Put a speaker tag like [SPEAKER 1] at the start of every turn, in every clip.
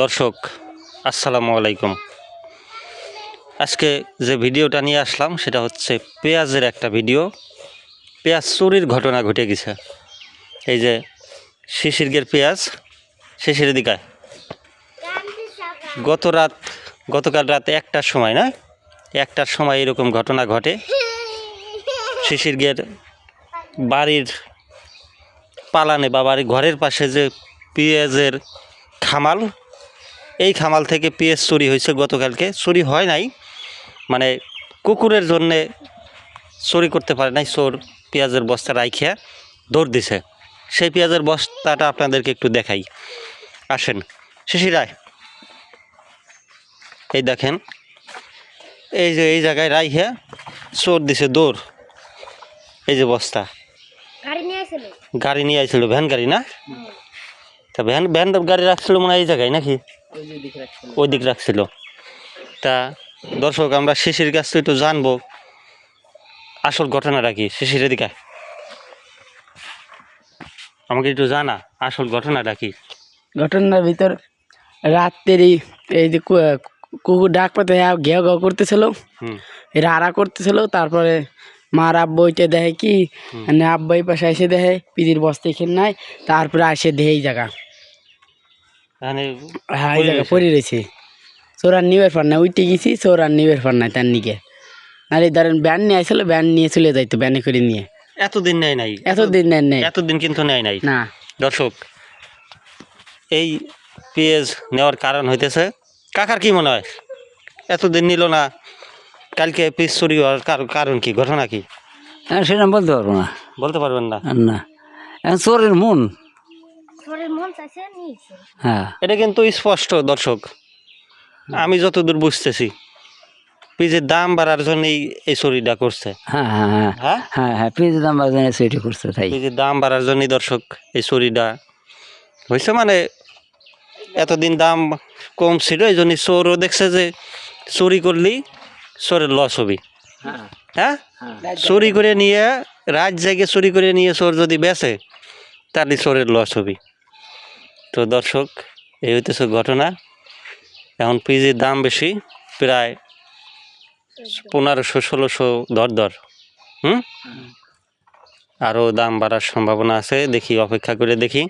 [SPEAKER 1] দর্শক আসসালামু আলাইকুম। আজকে যে ভিডিওটা নিয়ে আসলাম সেটা হচ্ছে পেঁয়াজের একটা ভিডিও। পেঁয়াজ চুরির ঘটনা ঘটে গেছে। এই যে শিশিরগের পেঁয়াজ শিশির দিকে গতকাল রাত 1টার সময় না 1টার সময় এরকম ঘটনা ঘটে। শিশিরগের বাড়ির পালানে বা বাড়ির ঘরের পাশে যে পেঁয়াজের খামাল, এই খামাল থেকে পেঁয়াজ চুরি হয়েছে। গতকালকে চুরি হয় নাই, মানে কুকুরের জন্যে চুরি করতে পারে নাই, চোর পেঁয়াজের বস্তা রাইখে দৌড় দিছে। সেই পেঁয়াজের বস্তাটা আপনাদেরকে একটু দেখাই, আসেন শিশিরায়। এই দেখেন, এই যে এই জায়গায় রাইখে চোর দিছে দৌড়। এই যে বস্তা গাড়ি নিয়ে আইছিল, ভ্যান গাড়ি না, তা ভ্যান গাড়ি রাখছিল মনে হয় এই জায়গায় নাকি ওই দিক রাখছিল। তা দর্শক, আমরা শিশির কাছ থেকে একটু জানবো আসল ঘটনাটা কি। শিশির এদিকে আমাকে একটু জানা আসল ঘটনাটা কি।
[SPEAKER 2] ঘটনার ভিতর রাত্রেরই এই যে কুকুর ডাক পাতে ঘেউ ঘেউ করতেছিল, এরা আড়া করতেছিল। তারপরে মার আব্বা ওইটা দেখে কি, মানে আব্বা এই পাশে এসে দেখে পিদির বস্তা এখানে নাই। তারপরে আসে দেহে এই জায়গা, হ্যাঁ এই জায়গা পড়ে রয়েছে। চোর আর নিবের পার নাই, উইটে গেছি, চোর আর নিবের পার নাই তার নিকে। নাহলে ধরেন ব্যান নিয়ে আসছিল, ব্যান নিয়ে চলে যাইতো, ব্যানে করে নিয়ে।
[SPEAKER 1] এতদিন নেয় নাই, এতদিন কিন্তু নেয় নাই
[SPEAKER 2] না।
[SPEAKER 1] দর্শক, এই পেঁয়াজ নেওয়ার কারণ হইতেছে, কাকার কি মনে হয় এতদিন নিল না? কালকে পেঁয়াজ চুরি হওয়ার কারণ কি, ঘটনা কি
[SPEAKER 3] সেটা বলতে পারবো না।
[SPEAKER 1] বলতে পারবেন না?
[SPEAKER 3] না, চোরের মন। হ্যাঁ,
[SPEAKER 1] এটা কিন্তু স্পষ্ট দর্শক, আমি যতদূর বুঝতেছি পেঁয়াজের দাম বাড়ার জন্যই এই চুরিটা করছে।
[SPEAKER 3] হ্যাঁ হ্যাঁ হ্যাঁ
[SPEAKER 1] হ্যাঁ
[SPEAKER 3] হ্যাঁ হ্যাঁ পেঁয়াজের দাম বাড়ার জন্য চুরি করছে, তাই।
[SPEAKER 1] পেঁয়াজের দাম বাড়ার জন্যই দর্শক এই চুরিটা হয়েছে। মানে এতদিন দাম কম ছিল, এই জন্য চোরও দেখছে যে চুরি করলেই চোরের লস হবে। হ্যাঁ, চুরি করে নিয়ে রাত জায়গায় চুরি করে নিয়ে চোর যদি বেচে তাহলে চোরের লস হবে। তো দর্শক, এই হইতেছে ঘটনা। এখন পেঁয়াজের দাম বেশি, প্রায় 1500-1600 দর। আরও দাম বাড়ার সম্ভাবনা আছে, দেখি অপেক্ষা করে দেখি।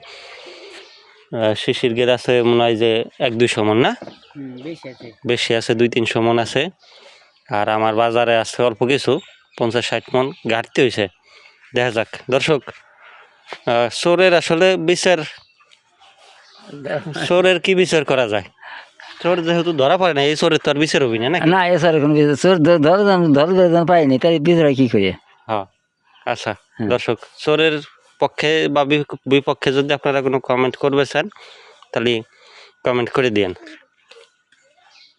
[SPEAKER 1] শিশিরগের আছে মনে হয় যে 1-200 মন, না বেশি আছে, 2-300 মন আছে। আর আমার বাজারে আছে অল্প কিছু, 50-60 মন ঘাটতি হয়েছে। দেখা যাক দর্শক, চোরের আসলে চোরের কি বিচার করা যায়? চোর যেহেতু ধরা পড়ে না, এই চোরের তো আর বিচার হবি না নাকি?
[SPEAKER 3] না, এছাড়া কোনো চোর ধরে পাইনি, তাই বিচার কি করে?
[SPEAKER 1] হ্যাঁ, আচ্ছা দর্শক, চোরের পক্ষে বা বিপক্ষে যদি আপনারা কোনো কমেন্ট করবে চান তাহলে কমেন্ট করে দিন।